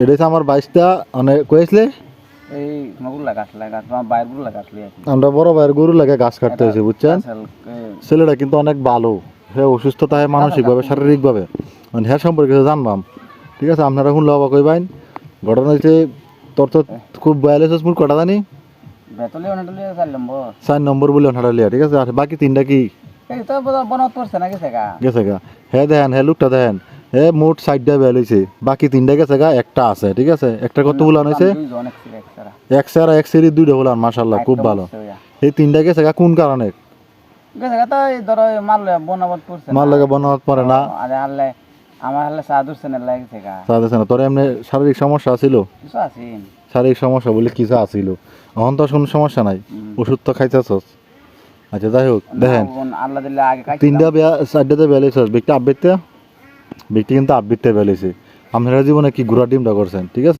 এটা হচ্ছে আমার 22টা অনেক কয়েছিলে এই মগুলা গাছ লাগা তোমার বাইরগুলো গাছ লিয়ে আমরা বড় ভাইয়ের গরু লাগে গাছ কাটতে হয়েছে বুঝছেন। ছেলেটা কিন্তু অনেক ভালো, হ্যাঁ অসুস্থতা হয় মানসিকভাবে শারীরিকভাবে, মানে হ্যাঁ সম্পর্কে জানবাম। ঠিক আছে আপনারা শুনলে অবাক হইবেন। ঘটনা হচ্ছে তোর তো খুব বয়ালিশ মুখ কটা জানি বেতলি অনেকলি 4 নম্বর বলে হাঁটালিয়া। ঠিক আছে আর বাকি 3টা কি এই তো বনত পড়ছে না গেছে গেছে গা। হ্যাঁ দেখেন হ্যাঁ লোকটা দেখেন হ্যাঁ মোট 60টা বেল হয়েছে, বাকি 3টা গেছে গা, একটা আছে। ঠিক আছে একটা কত বুলান হয়েছে এক সেরা এক সেরি 2টা বুলান মাশাআল্লাহ খুব ভালো। এই 3টা গেছে গা কোন কারণে গেছে গা তো এই ধরো মারলে বনাবত পড়ছে মার লাগে বনাবত পড়ে না আরে আল্লাহ আমার আল্লাহ সাদুর সেনে লাগছে গা সাদে না। তোর এমনি শারীরিক সমস্যা ছিল? কিছু আছে শারীরিক সমস্যা বলে কিছু আছিল, এখন তো কোনো সমস্যা নাই, ওষুধ তো খাইতেছস। আচ্ছা যাই হোক দেখেন আল্লাহ দিলে আগে 3টা 4টাতে বেলেছস ব্যক্তি কিন্তু আবৃত্তে বেলেছে। আপনারা জীবনে কি ঘোড়া ডিমটা করছেন? ঠিক আছে।